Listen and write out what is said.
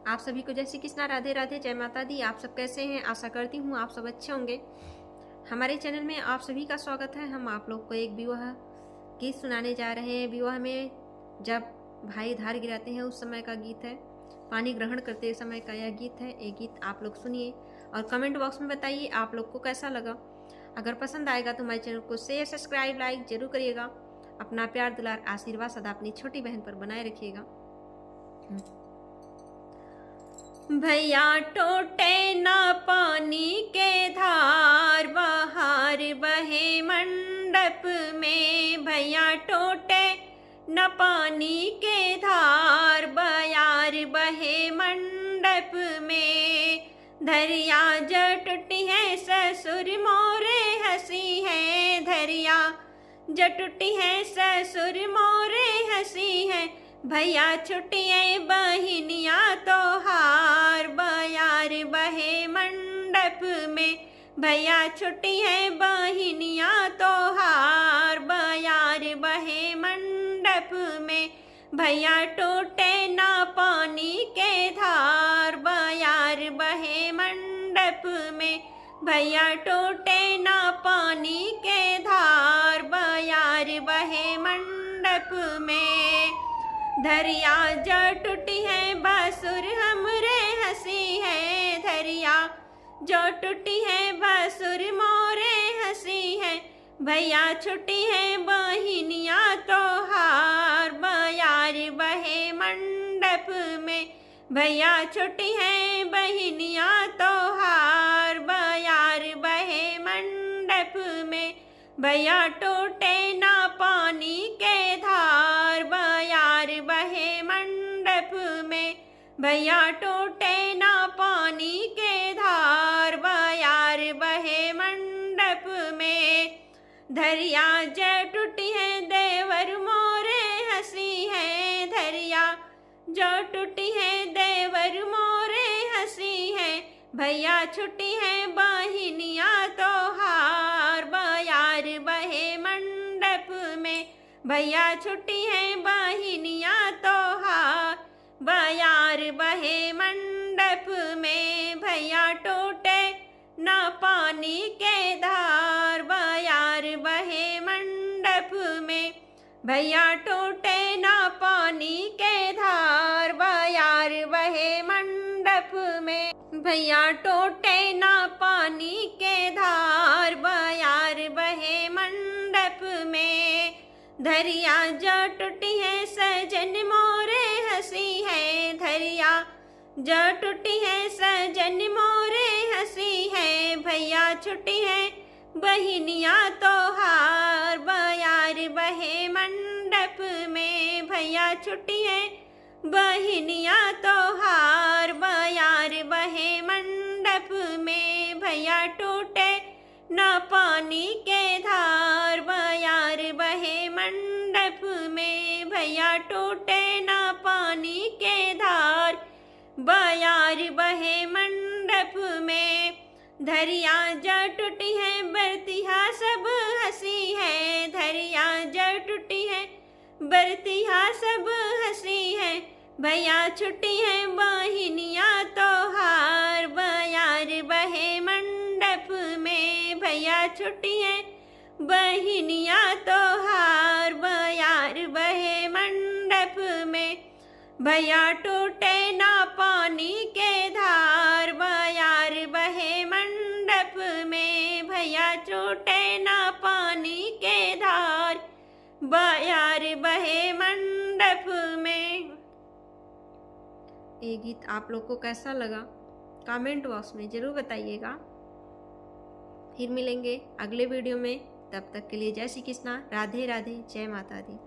आप सभी को जय श्री कृष्णा, राधे राधे, जय माता दी। आप सब कैसे हैं? आशा करती हूँ आप सब अच्छे होंगे। हमारे चैनल में आप सभी का स्वागत है। हम आप लोग को एक विवाह गीत सुनाने जा रहे हैं। विवाह में जब भाई धार गिराते हैं उस समय का गीत है, पानी ग्रहण करते समय का यह गीत है। ये गीत आप लोग सुनिए और कमेंट बॉक्स में बताइए आप लोग को कैसा लगा। अगर पसंद आएगा तो हमारे चैनल को शेयर, सब्सक्राइब, लाइक जरूर करिएगा। अपना प्यार, दुलार, आशीर्वाद सदा अपनी छोटी बहन पर बनाए रखिएगा। भैया टोटे ना पानी के धार, बाहर बहे मंडप में। भैया टोटे न पानी के धार, बयार बहे मंडप में। धरिया जटुटी है ससुर मोरे हंसी है, धरिया जटुटी है ससुर मोरे हंसी है। भैया छुट्टियाँ बहिनिया तो हार, बयार बहे मंडप में। भैया छुट्टियाँ बहिनिया तो हार, बयार बहे मंडप में। भैया टूटे ना पानी के धार, बयार बहे मंडप में। भैया टूटे ना पानी के धार, बयार बहे मंडप में। धरिया जटुटी है बासुर हमरे हंसी है, धरिया जो टूटी है बासुर मोरे हंसी है। भैया छुट्टी है बहिनिया तो हार, बयार बहे मंडप में। भैया छुट्टी है बहिनिया तो हार, बयार बहे मंडप में। भैया टूटे ना पानी के धार, बयार बहे मंडप में। भैया टूटे ना पानी के धार, बयार बहे मंडप में। धरिया जटुटी है देवर मोरे हंसी है, धरिया जो टूटी है देवर मोरे हंसी है। भैया छुट्टी है बहिनिया तो हार, बयार बहे मंडप में। भैया छुट्टी है बहिनिया तो हार, बयार बहे मंडप में। भैया टूटे ना पानी के धार, बयार बहे मंडप में। भैया टूटे ना पानी के धार, बयार बहे मंडप में। भैया टूटे ना पानी के धार, बयार बहे मंडप में। धरिया जटुटी है सजन मोरे हंसी है, धरिया जटुटी है सजन मोरे हंसी है। भैया छुट्टी है बहिनिया तो हार, बयार बहे मंडप में। भैया छुट्टी है बहिनिया तो हार, बयार बहे मंडप में। भैया टूटे ना पानी के धार, बयार बहे मंडप में। भैया टूटे ना पानी के धार, बयार बहे मंडप में। धरिया जटुटी है बरतिहा सब हंसी है, धरिया जटुटी है बरतिहा सब हंसी है। भैया छुट्टी है बहिनिया तो हार, बयार बहे मंडप में। भैया छुट्टी है बहिनिया तो हार, बयार बहे मंडप में। भैया टूटे ना पानी के धार, बयार बहे मंडप में। भैया टूटे ना पानी के धार, बयार बहे मंडप में। ये गीत आप लोग को कैसा लगा कमेंट बॉक्स में जरूर बताइएगा। फिर मिलेंगे अगले वीडियो में, तब तक के लिए जय श्री कृष्णा, राधे राधे, जय माता दी।